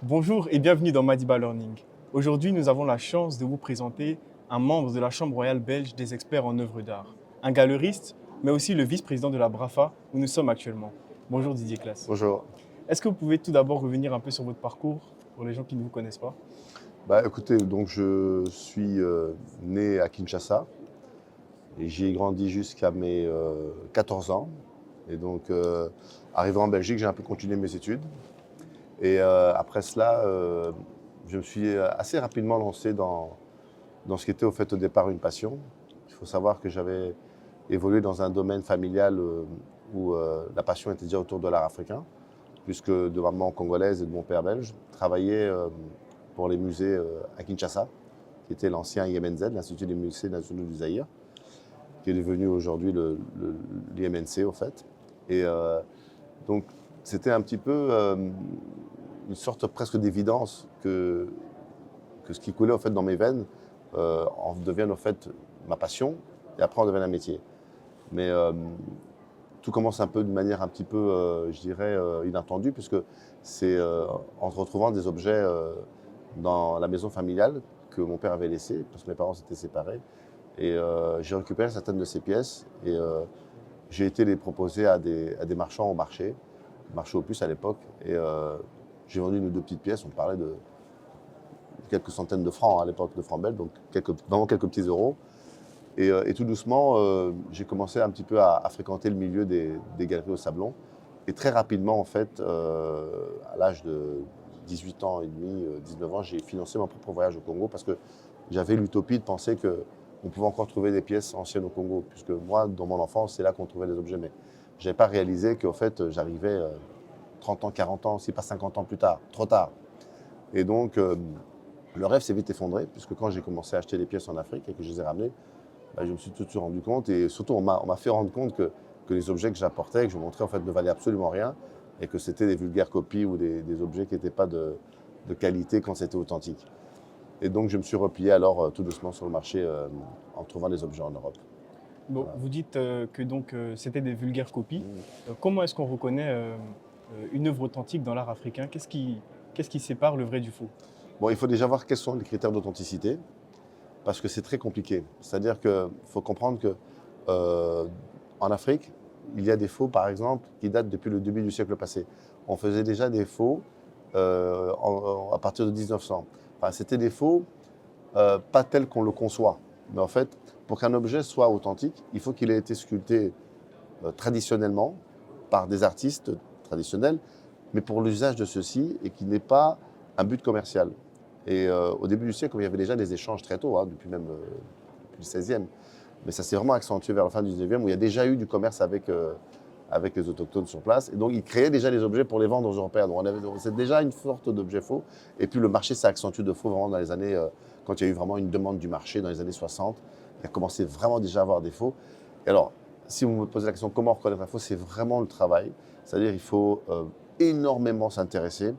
Bonjour et bienvenue dans Madiba Learning. Aujourd'hui, nous avons la chance de vous présenter un membre de la Chambre royale belge des experts en œuvres d'art, un galeriste, mais aussi le vice-président de la BRAFA où nous sommes actuellement. Bonjour Didier Claes. Bonjour. Est-ce que vous pouvez tout d'abord revenir un peu sur votre parcours pour les gens qui ne vous connaissent pas? Écoutez, donc je suis né à Kinshasa et j'y ai grandi jusqu'à mes 14 ans. Et donc, arrivé en Belgique, j'ai un peu continué mes études. Et après cela, je me suis assez rapidement lancé dans ce qui était au fait au départ une passion. Il faut savoir que j'avais évolué dans un domaine familial où la passion était déjà autour de l'art africain, puisque de maman congolaise et de mon père belge travaillaient pour les musées à Kinshasa, qui était l'ancien IMNZ, l'Institut des musées nationaux du Zaïre, qui est devenu aujourd'hui l'IMNC au fait. Et donc c'était un petit peu une sorte presque d'évidence que ce qui coulait au fait dans mes veines en devienne au fait ma passion, et après en devienne un métier. Mais tout commence un peu de manière un petit peu, je dirais, inattendue, puisque c'est en retrouvant des objets dans la maison familiale que mon père avait laissée, parce que mes parents s'étaient séparés. Et j'ai récupéré certaines de ces pièces et j'ai été les proposer à des marchands au marché aux puces à l'époque. Et j'ai vendu une ou deux petites pièces, on parlait de quelques centaines de francs à l'époque, de francs belges, donc vraiment quelques petits euros. Et tout doucement, j'ai commencé un petit peu à fréquenter le milieu des galeries au Sablon. Et très rapidement, en fait, à l'âge de 18 ans et demi, 19 ans, j'ai financé mon propre voyage au Congo parce que j'avais l'utopie de penser qu'on pouvait encore trouver des pièces anciennes au Congo. Puisque moi, dans mon enfance, c'est là qu'on trouvait les objets. Mais je n'avais pas réalisé qu'en fait, j'arrivais 30 ans, 40 ans, si pas 50 ans plus tard, trop tard. Et donc, le rêve s'est vite effondré, puisque quand j'ai commencé à acheter les pièces en Afrique et que je les ai ramenées, je me suis tout de suite rendu compte, et surtout on m'a fait rendre compte que les objets que j'apportais, que je montrais, en fait, ne valaient absolument rien, et que c'était des vulgaires copies ou des objets qui n'étaient pas de qualité quand c'était authentique. Et donc je me suis replié alors tout doucement sur le marché en trouvant des objets en Europe. Bon, Voilà. vous dites que donc c'était des vulgaires copies. Comment est-ce qu'on reconnaît une œuvre authentique dans l'art africain? Qu'est-ce qui sépare le vrai du faux? Bon, il faut déjà voir quels sont les critères d'authenticité, parce que c'est très compliqué. C'est-à-dire qu'il faut comprendre que en Afrique, il y a des faux, par exemple, qui datent depuis le début du siècle passé. On faisait déjà des faux à partir de 1900. Enfin, c'était des faux pas tels qu'on le conçoit. Mais en fait, pour qu'un objet soit authentique, il faut qu'il ait été sculpté traditionnellement par des artistes traditionnels, mais pour l'usage de ceux-ci et qui n'est pas un but commercial. Et au début du siècle, il y avait déjà des échanges très tôt, hein, depuis même depuis le 16e. Mais ça s'est vraiment accentué vers la fin du 19e, où il y a déjà eu du commerce avec les autochtones sur place. Et donc, ils créaient déjà des objets pour les vendre aux Européens. Donc, c'est déjà une sorte d'objet faux. Et puis, le marché s'est accentué de faux vraiment dans les années, quand il y a eu vraiment une demande du marché dans les années 60. Il a commencé vraiment déjà à avoir des faux. Et alors, si vous me posez la question comment reconnaître un faux, c'est vraiment le travail. C'est-à-dire il faut énormément s'intéresser,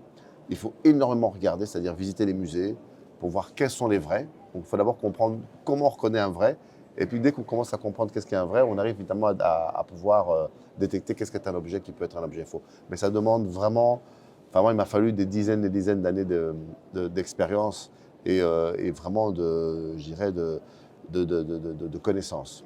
il faut énormément regarder, c'est-à-dire visiter les musées pour voir quels sont les vrais. Donc, il faut d'abord comprendre comment on reconnaît un vrai. Et puis dès qu'on commence à comprendre qu'est-ce qu'est un vrai, on arrive évidemment à pouvoir détecter qu'est-ce qu'est un objet qui peut être un objet faux. Mais ça demande vraiment, enfin moi il m'a fallu des dizaines et des dizaines d'années d'expérience et vraiment je dirais de connaissances.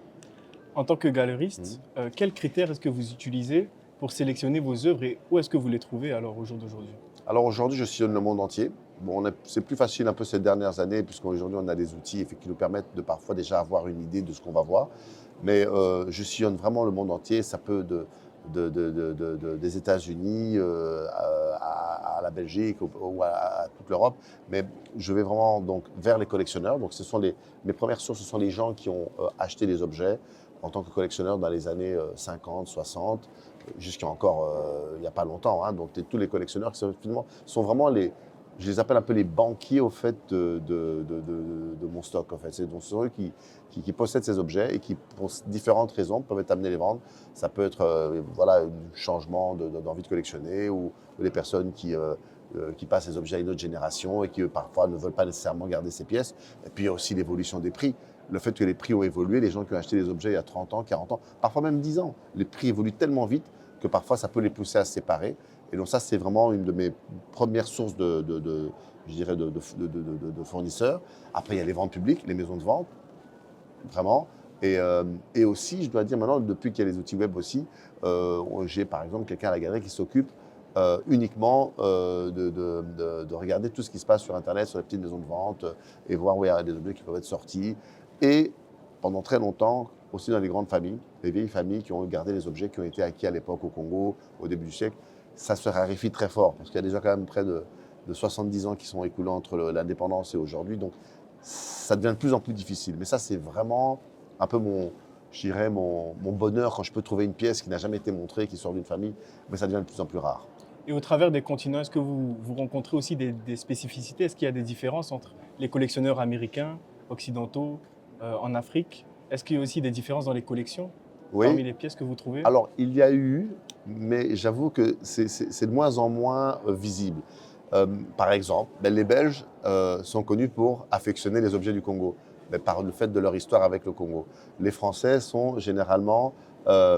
En tant que galeriste, quels critères est-ce que vous utilisez pour sélectionner vos œuvres et où est-ce que vous les trouvez alors au jour d'aujourd'hui? Alors aujourd'hui, je sillonne le monde entier. Bon, c'est plus facile un peu ces dernières années, puisqu'aujourd'hui, on a des outils qui nous permettent de parfois déjà avoir une idée de ce qu'on va voir. Mais je sillonne vraiment le monde entier. Ça peut des États-Unis à la Belgique ou à toute l'Europe. Mais je vais vraiment donc, vers les collectionneurs. Donc, mes premières sources, ce sont les gens qui ont acheté des objets en tant que collectionneurs dans les années 50, 60 jusqu'à encore il n'y a pas longtemps. Hein. Donc tous les collectionneurs qui finalement, sont vraiment je les appelle un peu les banquiers au fait de mon stock. En fait. Ce sont eux qui possèdent ces objets et qui, pour différentes raisons, peuvent être amenés à les vendre. Ça peut être voilà, un changement d'envie de collectionner ou les personnes qui passent ces objets à une autre génération et qui, parfois, ne veulent pas nécessairement garder ces pièces. Et puis, il y a aussi l'évolution des prix. Le fait que les prix ont évolué, les gens qui ont acheté des objets il y a 30 ans, 40 ans, parfois même 10 ans, les prix évoluent tellement vite que parfois ça peut les pousser à se séparer. Et donc ça, c'est vraiment une de mes premières sources je dirais de fournisseurs. Après, il y a les ventes publiques, les maisons de vente, vraiment. Et aussi, je dois dire maintenant, depuis qu'il y a les outils web aussi, j'ai par exemple quelqu'un à la galerie qui s'occupe uniquement de regarder tout ce qui se passe sur Internet, sur les petites maisons de vente, et voir où il y a des objets qui peuvent être sortis. Et pendant très longtemps, aussi dans les grandes familles, les vieilles familles qui ont gardé les objets qui ont été acquis à l'époque au Congo, au début du siècle, ça se raréfie très fort, parce qu'il y a déjà quand même près de 70 ans qui sont écoulés entre l'indépendance et aujourd'hui. Donc, ça devient de plus en plus difficile. Mais ça, c'est vraiment un peu je dirais mon bonheur quand je peux trouver une pièce qui n'a jamais été montrée, qui sort d'une famille, mais ça devient de plus en plus rare. Et au travers des continents, est-ce que vous rencontrez aussi des spécificités? Est-ce qu'il y a des différences entre les collectionneurs américains, occidentaux, en Afrique? Est-ce qu'il y a aussi des différences dans les collections parmi Oui, les pièces que vous trouvez? alors il y a eu, mais j'avoue que c'est de moins en moins visible. Par exemple, les Belges sont connus pour affectionner les objets du Congo, mais par le fait de leur histoire avec le Congo. Les Français sont généralement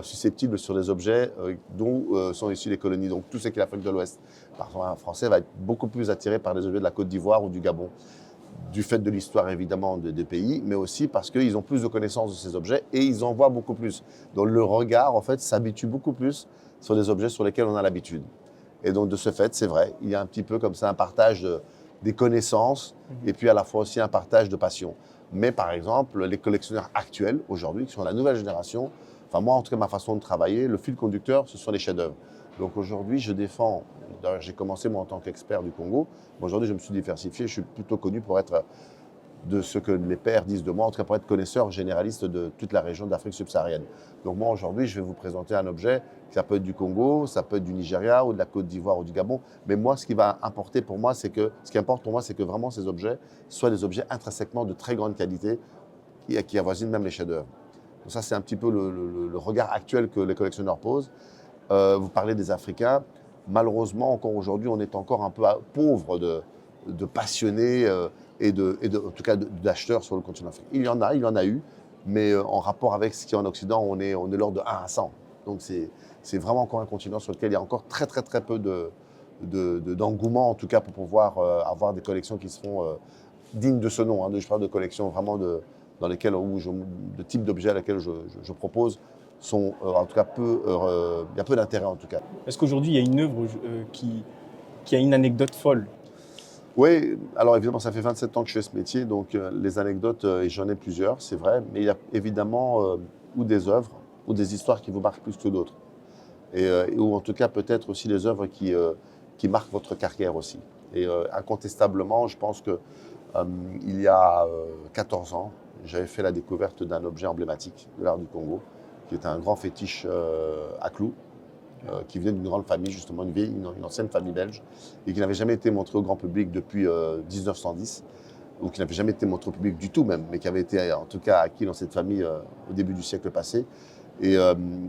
susceptibles sur les objets dont sont issues les colonies, donc tout ce qui est l'Afrique de l'Ouest. Par exemple, un Français va être beaucoup plus attiré par les objets de la Côte d'Ivoire ou du Gabon, du fait de l'histoire évidemment des pays, mais aussi parce qu'ils ont plus de connaissances de ces objets et ils en voient beaucoup plus. Donc le regard, en fait, s'habitue beaucoup plus sur les objets sur lesquels on a l'habitude. Et donc de ce fait, c'est vrai, il y a un petit peu comme ça un partage des connaissances et puis à la fois aussi un partage de passion. Mais par exemple, les collectionneurs actuels, aujourd'hui, qui sont la nouvelle génération, enfin moi en tout cas ma façon de travailler, le fil conducteur, ce sont les chefs-d'œuvre. Donc aujourd'hui, je défends, d'ailleurs j'ai commencé moi en tant qu'expert du Congo, mais aujourd'hui je me suis diversifié, je suis plutôt connu pour être de ce que les pairs disent de moi, en tout cas pour être connaisseur généraliste de toute la région d'Afrique subsaharienne. Donc moi aujourd'hui, je vais vous présenter un objet, ça peut être du Congo, ça peut être du Nigeria ou de la Côte d'Ivoire ou du Gabon, mais moi ce qui va importer pour moi, c'est que ce qui importe pour moi, c'est que vraiment ces objets soient des objets intrinsèquement de très grande qualité qui avoisinent même les chefs-d'œuvre. Donc ça c'est un petit peu le regard actuel que les collectionneurs posent. Vous parlez des Africains, malheureusement encore aujourd'hui, on est encore un peu pauvre de passionnés en tout cas d'acheteurs sur le continent africain. Il y en a eu, mais en rapport avec ce qu'il y a en Occident, on est l'ordre de 1 à 100. Donc c'est vraiment encore un continent sur lequel il y a encore très très très peu d'engouement, en tout cas pour pouvoir avoir des collections qui seront dignes de ce nom. Hein, je parle de collections vraiment dans lesquelles, de type d'objets à laquelle je propose sont en tout cas il y a peu d'intérêt en tout cas. Est-ce qu'aujourd'hui, il y a une œuvre qui a une anecdote folle? Oui, alors évidemment, ça fait 27 ans que je fais ce métier, donc les anecdotes, et j'en ai plusieurs, c'est vrai, mais il y a évidemment ou des œuvres ou des histoires qui vous marquent plus que d'autres. Ou en tout cas, peut-être aussi des œuvres qui marquent votre carrière aussi. Et incontestablement, je pense que il y a 14 ans, j'avais fait la découverte d'un objet emblématique de l'art du Congo, qui était un grand fétiche à clous, qui venait d'une grande famille, justement, une ancienne famille belge, et qui n'avait jamais été montré au grand public depuis 1910, ou qui n'avait jamais été montré au public du tout même, mais qui avait été en tout cas acquis dans cette famille au début du siècle passé. Et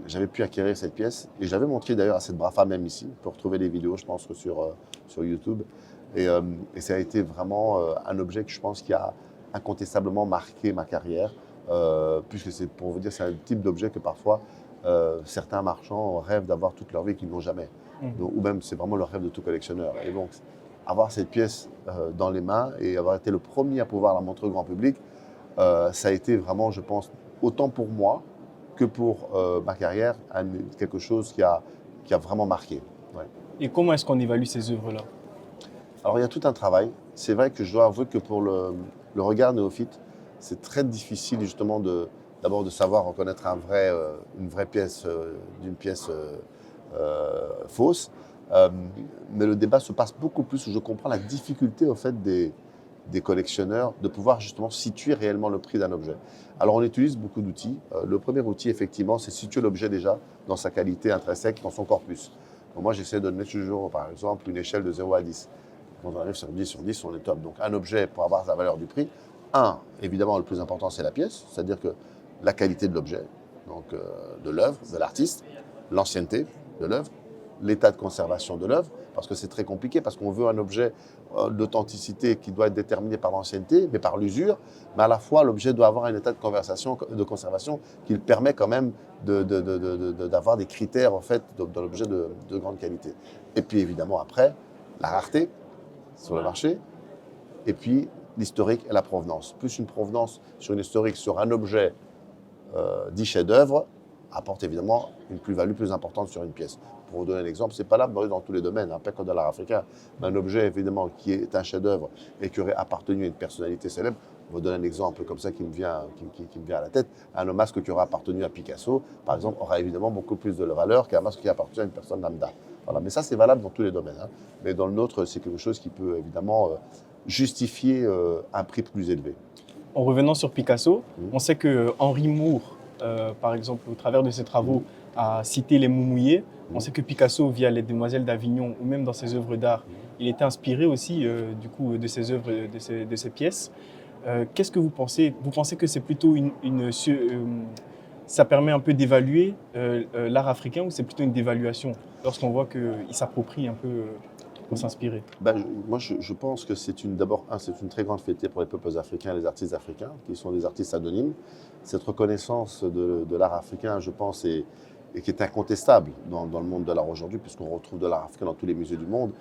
j'avais pu acquérir cette pièce, et j'avais montré d'ailleurs à cette Brafa même ici, on peut retrouver les vidéos, je pense, sur YouTube. Et ça a été vraiment un objet que je pense qui a incontestablement marqué ma carrière, puisque c'est, pour vous dire, c'est un type d'objet que parfois certains marchands rêvent d'avoir toute leur vie et qu'ils n'ont jamais. Donc, ou même c'est vraiment le rêve de tout collectionneur. Et donc avoir cette pièce dans les mains et avoir été le premier à pouvoir la montrer au grand public, ça a été vraiment, je pense, autant pour moi que pour ma carrière, quelque chose qui a vraiment marqué. Ouais. Et comment est-ce qu'on évalue ces œuvres-là? Alors il y a tout un travail. C'est vrai que je dois avouer que pour le regard néophyte, c'est très difficile justement d'abord de savoir reconnaître une vraie pièce d'une pièce fausse. Mais le débat se passe beaucoup plus où je comprends la difficulté au fait des collectionneurs de pouvoir justement situer réellement le prix d'un objet. Alors on utilise beaucoup d'outils. Le premier outil effectivement, c'est situer l'objet déjà dans sa qualité intrinsèque, dans son corpus. Donc, moi j'essaie de mettre toujours par exemple une échelle de 0 à 10. Quand on arrive sur 10, on est top. Donc un objet, pour avoir sa valeur du prix, évidemment, le plus important, c'est la pièce, c'est-à-dire que la qualité de l'objet, donc de l'œuvre, de l'artiste, l'ancienneté de l'œuvre, l'état de conservation de l'œuvre. parce que c'est très compliqué, parce qu'on veut un objet d'authenticité qui doit être déterminé par l'ancienneté, mais par l'usure, mais à la fois l'objet doit avoir un état de conservation qui le permet quand même d'avoir des critères en fait dans l'objet de grande qualité. Et puis évidemment après, la rareté sur le marché, et puis l'historique et la provenance. Plus une provenance sur une historique, sur un objet dit chef-d'œuvre, apporte évidemment une plus-value plus importante sur une pièce. Pour vous donner un exemple, ce n'est pas là dans tous les domaines, pas que dans l'art africain, mais un objet évidemment qui est un chef-d'œuvre et qui aurait appartenu à une personnalité célèbre. On va donner un exemple comme ça qui me vient à la tête. Un masque qui aurait appartenu à Picasso, par exemple, aura évidemment beaucoup plus de valeur qu'un masque qui appartient à une personne lambda. Voilà. Mais ça, c'est valable dans tous les domaines. Mais dans le nôtre, c'est quelque chose qui peut évidemment justifier un prix plus élevé. En revenant sur Picasso, on sait que Henri Moore, par exemple, au travers de ses travaux, a cité les mots mouillés. On sait que Picasso, via les Demoiselles d'Avignon ou même dans ses œuvres d'art, il était inspiré aussi du coup, de ses œuvres, de ses pièces. Qu'est-ce que vous pensez? Vous pensez que c'est plutôt ça permet un peu d'évaluer l'art africain ou c'est plutôt une dévaluation lorsqu'on voit qu'il s'approprie un peu pour s'inspirer? Moi, je pense que c'est d'abord, c'est une très grande fierté pour les peuples africains et les artistes africains, qui sont des artistes anonymes. Cette reconnaissance de l'art africain, je pense, et qui est incontestable dans le monde de l'art aujourd'hui, puisqu'on retrouve de l'art africain dans tous les musées du monde.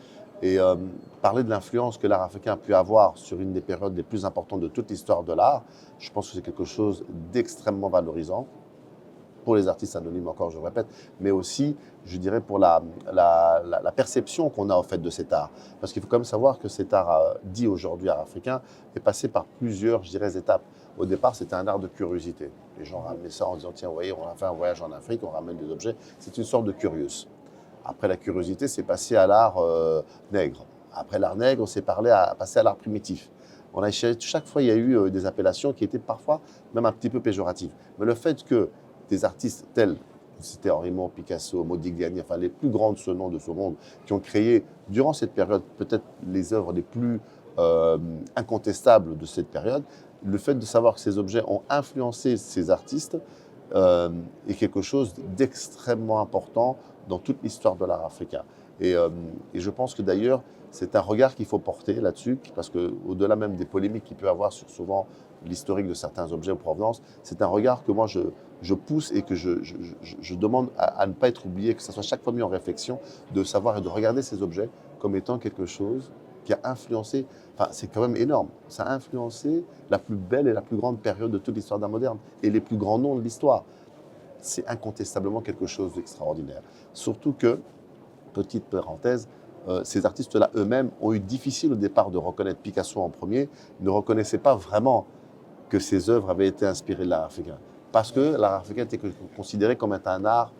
Et parler de l'influence que l'art africain a pu avoir sur une des périodes les plus importantes de toute l'histoire de l'art, je pense que c'est quelque chose d'extrêmement valorisant pour les artistes anonymes, encore je le répète, mais aussi, je dirais, pour la perception qu'on a en fait de cet art. Parce qu'il faut quand même savoir que cet art dit aujourd'hui art africain est passé par plusieurs, je dirais, étapes. Au départ, c'était un art de curiosité. Les gens ramenaient ça en disant, tiens, vous voyez, on a fait un voyage en Afrique, on ramène des objets. C'est une sorte de curieux. Après la curiosité, c'est passé à l'art nègre. Après l'art nègre, c'est passé à l'art primitif. Chaque fois, il y a eu des appellations qui étaient parfois même un petit peu péjoratives. Mais le fait que des artistes tels, c'était Henri Moore, Picasso, Modigliani, enfin les plus grands de ce nom, de ce monde, qui ont créé durant cette période peut-être les œuvres les plus incontestables de cette période, le fait de savoir que ces objets ont influencé ces artistes est quelque chose d'extrêmement important dans toute l'histoire de l'art africain. Et je pense que d'ailleurs, c'est un regard qu'il faut porter là-dessus, parce qu'au-delà même des polémiques qu'il peut y avoir sur souvent l'historique de certains objets ou provenance, c'est un regard que moi je pousse et que je demande à ne pas être oublié, que ça soit chaque fois mis en réflexion, de savoir et de regarder ces objets comme étant quelque chose qui a influencé, enfin c'est quand même énorme, ça a influencé la plus belle et la plus grande période de toute l'histoire d'art moderne et les plus grands noms de l'histoire. C'est incontestablement quelque chose d'extraordinaire. Surtout que, petite parenthèse, ces artistes-là eux-mêmes ont eu difficile au départ de reconnaître Picasso en premier, ils ne reconnaissaient pas vraiment que ses œuvres avaient été inspirées de l'art africain. Parce que l'art africain était considéré comme un art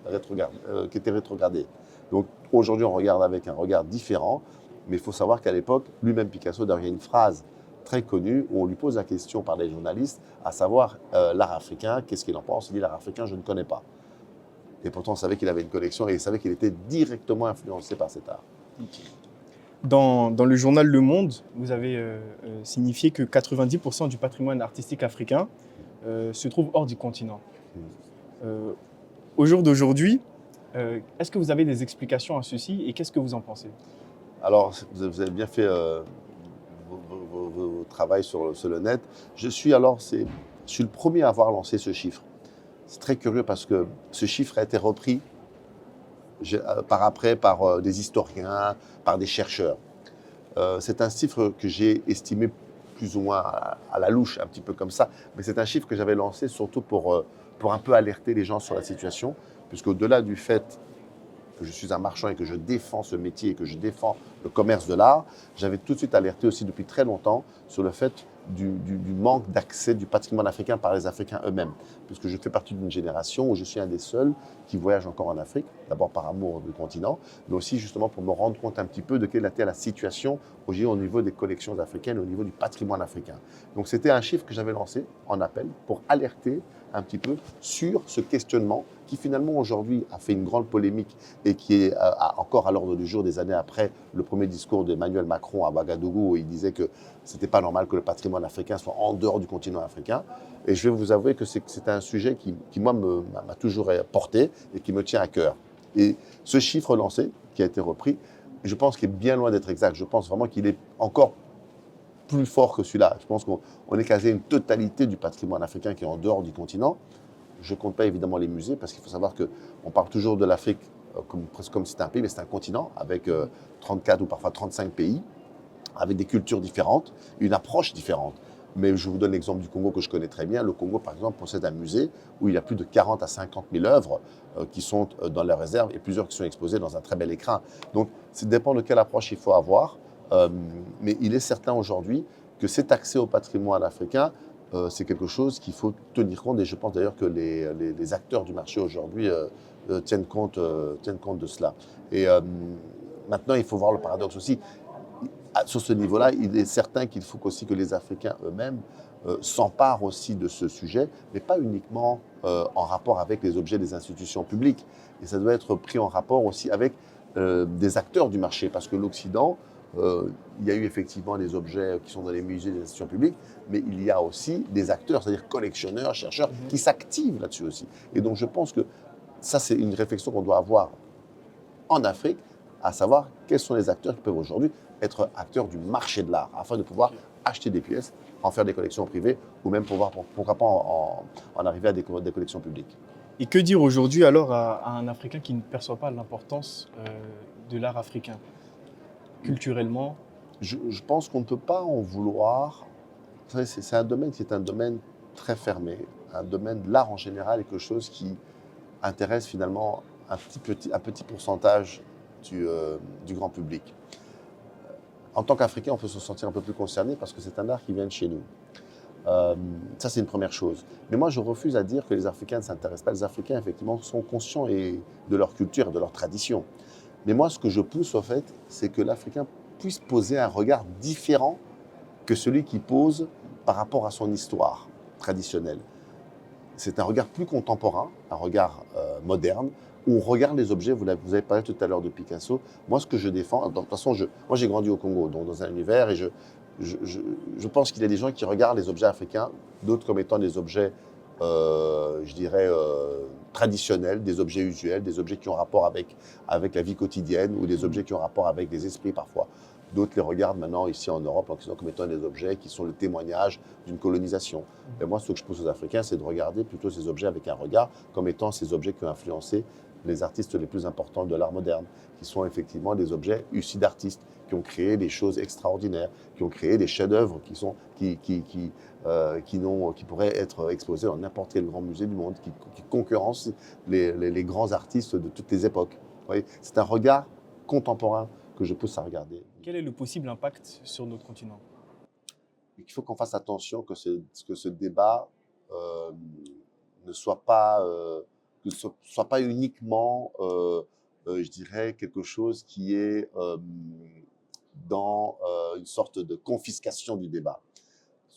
qui était rétrogradé. Donc aujourd'hui, on regarde avec un regard différent, mais il faut savoir qu'à l'époque, lui-même Picasso, d'ailleurs, il y a une phrase très connue où on lui pose la question par les journalistes, à savoir l'art africain, qu'est-ce qu'il en pense? Il dit l'art africain, je ne connais pas. Et pourtant, on savait qu'il avait une collection et il savait qu'il était directement influencé par cet art. Dans le journal Le Monde, vous avez signifié que 90% du patrimoine artistique africain se trouve hors du continent. Au jour d'aujourd'hui, est-ce que vous avez des explications à ceci et qu'est-ce que vous en pensez? Alors, vous avez bien fait vos travail sur le net. Je suis le premier à avoir lancé ce chiffre. C'est très curieux parce que ce chiffre a été repris par des historiens, par des chercheurs. C'est un chiffre que j'ai estimé plus ou moins à la louche, un petit peu comme ça, mais c'est un chiffre que j'avais lancé surtout pour un peu alerter les gens sur la situation, puisqu'au-delà du fait que je suis un marchand et que je défends ce métier et que je défends le commerce de l'art, j'avais tout de suite alerté aussi depuis très longtemps sur le fait du manque d'accès du patrimoine africain par les Africains eux-mêmes. Puisque je fais partie d'une génération où je suis un des seuls qui voyage encore en Afrique, d'abord par amour du continent, mais aussi justement pour me rendre compte un petit peu de quelle était la situation au niveau des collections africaines, au niveau du patrimoine africain. Donc c'était un chiffre que j'avais lancé en appel pour alerter un petit peu sur ce questionnement qui finalement aujourd'hui a fait une grande polémique et qui est encore à l'ordre du jour des années après le premier discours d'Emmanuel Macron à Ouagadougou où il disait que ce n'était pas normal que le patrimoine africain soit en dehors du continent africain. Et je vais vous avouer que c'est un sujet qui moi, m'a toujours porté et qui me tient à cœur. Et ce chiffre lancé, qui a été repris, je pense qu'il est bien loin d'être exact. Je pense vraiment qu'il est encore plus fort que celui-là. Je pense qu'on est quasi une totalité du patrimoine africain qui est en dehors du continent. Je ne compte pas évidemment les musées, parce qu'il faut savoir qu'on parle toujours de l'Afrique presque comme si c'était un pays, mais c'est un continent avec 34 ou parfois 35 pays, avec des cultures différentes, une approche différente. Mais je vous donne l'exemple du Congo que je connais très bien. Le Congo, par exemple, possède un musée où il y a plus de 40 à 50 000 œuvres qui sont dans la réserve et plusieurs qui sont exposées dans un très bel écrin. Donc, ça dépend de quelle approche il faut avoir. Mais il est certain aujourd'hui que cet accès au patrimoine africain, c'est quelque chose qu'il faut tenir compte. Et je pense d'ailleurs que les acteurs du marché aujourd'hui tiennent compte de cela. Et maintenant, il faut voir le paradoxe aussi. Sur ce niveau-là, il est certain qu'il faut aussi que les Africains eux-mêmes s'emparent aussi de ce sujet, mais pas uniquement en rapport avec les objets des institutions publiques. Et ça doit être pris en rapport aussi avec des acteurs du marché, parce que l'Occident, il y a eu effectivement des objets qui sont dans les musées des institutions publiques, mais il y a aussi des acteurs, c'est-à-dire collectionneurs, chercheurs, qui s'activent là-dessus aussi. Et donc je pense que ça, c'est une réflexion qu'on doit avoir en Afrique, à savoir quels sont les acteurs qui peuvent aujourd'hui être acteurs du marché de l'art, afin de pouvoir acheter des pièces, en faire des collections privées, ou même pouvoir, pourquoi pas, en arriver à des collections publiques. Et que dire aujourd'hui alors à un Africain qui ne perçoit pas l'importance de l'art africain, culturellement? Je pense qu'on ne peut pas en vouloir. C'est un domaine qui est un domaine très fermé. Un domaine de l'art en général est quelque chose qui intéresse finalement un petit pourcentage du grand public. En tant qu'Africain, on peut se sentir un peu plus concerné parce que c'est un art qui vient de chez nous. Ça, c'est une première chose. Mais moi, je refuse à dire que les Africains ne s'intéressent pas. Les Africains, effectivement, sont conscients de leur culture et de leur tradition. Mais moi, ce que je pousse, au fait, c'est que l'Africain puisse poser un regard différent que celui qu'il pose par rapport à son histoire traditionnelle. C'est un regard plus contemporain, un regard moderne, où on regarde les objets. Vous avez parlé tout à l'heure de Picasso. Moi, ce que je défends, de toute façon, moi j'ai grandi au Congo, donc dans un univers, et je pense qu'il y a des gens qui regardent les objets africains, d'autres comme étant des objets, je dirais, traditionnels, des objets usuels, des objets qui ont rapport avec la vie quotidienne, ou des objets qui ont rapport avec des esprits parfois. D'autres les regardent maintenant ici en Europe comme étant des objets qui sont le témoignage d'une colonisation. Et moi, ce que je pousse aux Africains, c'est de regarder plutôt ces objets avec un regard comme étant ces objets qui ont influencé les artistes les plus importants de l'art moderne, qui sont effectivement des objets issus d'artistes, qui ont créé des choses extraordinaires, qui ont créé des chefs-d'œuvre qui pourraient être exposés dans n'importe quel grand musée du monde, qui concurrencent les grands artistes de toutes les époques. Vous voyez, c'est un regard contemporain que je pousse à regarder. Quel est le possible impact sur notre continent? Il faut qu'on fasse attention que ce débat ne soit pas, que ce soit pas uniquement, je dirais, quelque chose qui est dans une sorte de confiscation du débat.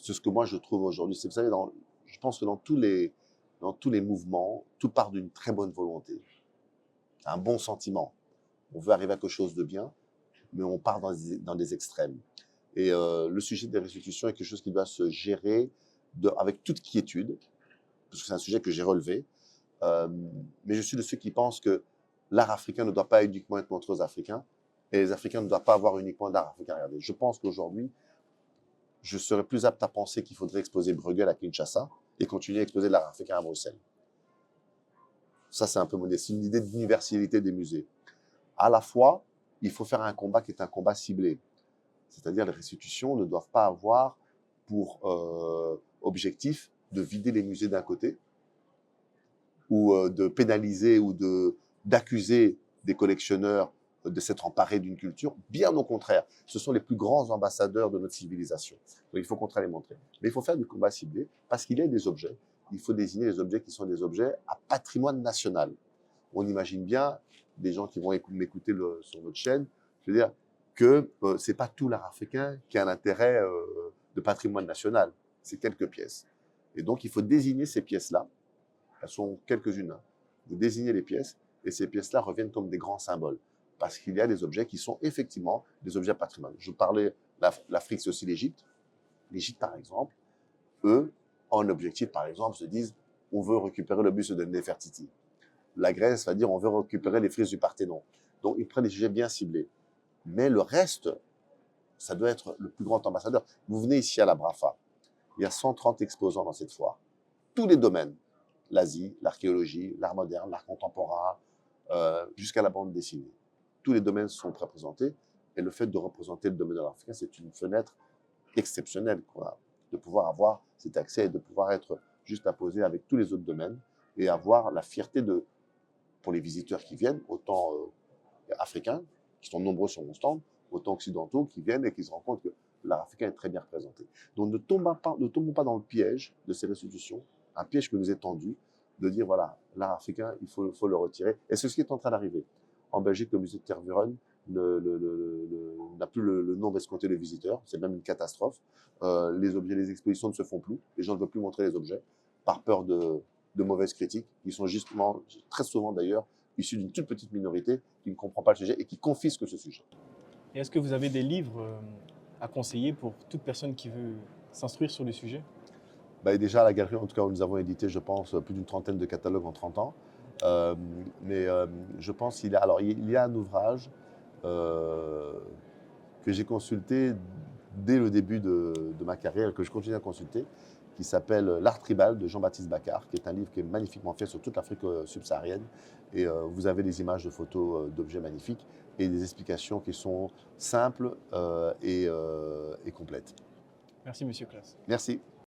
C'est ce que moi je trouve aujourd'hui. Vous savez, je pense que dans tous les mouvements, tout part d'une très bonne volonté, un bon sentiment. On veut arriver à quelque chose de bien, mais on part dans des extrêmes. Et le sujet des restitutions est quelque chose qui doit se gérer avec toute quiétude, parce que c'est un sujet que j'ai relevé. Mais je suis de ceux qui pensent que l'art africain ne doit pas uniquement être montré aux Africains, et les Africains ne doivent pas avoir uniquement d'art africain à regarder. Je pense qu'aujourd'hui, je serais plus apte à penser qu'il faudrait exposer Bruegel à Kinshasa et continuer à exposer l'art africain à Bruxelles. Ça, c'est un peu modeste. C'est une idée d'universalité des musées. À la fois, il faut faire un combat qui est un combat ciblé. C'est-à-dire les restitutions ne doivent pas avoir pour objectif de vider les musées d'un côté, ou de pénaliser ou d'accuser des collectionneurs de s'être emparés d'une culture. Bien au contraire, ce sont les plus grands ambassadeurs de notre civilisation. Donc il faut contraire les montrer. Mais il faut faire du combat ciblé, parce qu'il y a des objets. Il faut désigner les objets qui sont des objets à patrimoine national. On imagine bien des gens qui vont m'écouter sur votre chaîne, je veux dire que c'est pas tout l'art africain qui a un intérêt de patrimoine national. C'est quelques pièces. Et donc il faut désigner ces pièces-là. Elles sont quelques-unes. Vous désignez les pièces, et ces pièces-là reviennent comme des grands symboles. Parce qu'il y a des objets qui sont effectivement des objets patrimoine. Je parlais, l'Afrique, c'est aussi l'Égypte. L'Égypte, par exemple, eux, en objectif, par exemple, se disent on veut récupérer le buste de Néfertiti. La Grèce va dire on veut récupérer les frises du Parthénon. Donc, ils prennent des sujets bien ciblés. Mais le reste, ça doit être le plus grand ambassadeur. Vous venez ici à la Brafa, il y a 130 exposants dans cette foire. Tous les domaines, l'Asie, l'archéologie, l'art moderne, l'art contemporain, jusqu'à la bande dessinée. Tous les domaines sont représentés. Et le fait de représenter le domaine de l'art africain, c'est une fenêtre exceptionnelle qu'on a, de pouvoir avoir cet accès et de pouvoir être juste apposé avec tous les autres domaines et avoir la fierté de, pour les visiteurs qui viennent, autant africains, qui sont nombreux sur mon stand, autant occidentaux qui viennent et qui se rendent compte que l'art africain est très bien représenté. Donc ne tombons pas dans le piège de ces restitutions, un piège que nous est tendu, de dire voilà, l'art africain, il faut le retirer. Et c'est ce qui est en train d'arriver. En Belgique, le musée de Tervuren n'a plus le nombre escompté de visiteurs, c'est même une catastrophe. Les objets, les expositions ne se font plus, les gens ne veulent plus montrer les objets, par peur de mauvaises critiques, qui sont justement, très souvent d'ailleurs, issus d'une toute petite minorité qui ne comprend pas le sujet et qui confisque ce sujet. Et est-ce que vous avez des livres à conseiller pour toute personne qui veut s'instruire sur le sujet? Bah, déjà, à la galerie, en tout cas, nous avons édité, je pense, plus d'une trentaine de catalogues en 30 ans. Je pense qu'il y a un ouvrage que j'ai consulté dès le début de ma carrière et que je continue à consulter, qui s'appelle L'art tribal de Jean-Baptiste Baccar, qui est un livre qui est magnifiquement fait sur toute l'Afrique subsaharienne. Et vous avez des images de photos d'objets magnifiques et des explications qui sont simples et complètes. Merci, Monsieur Claes. Merci.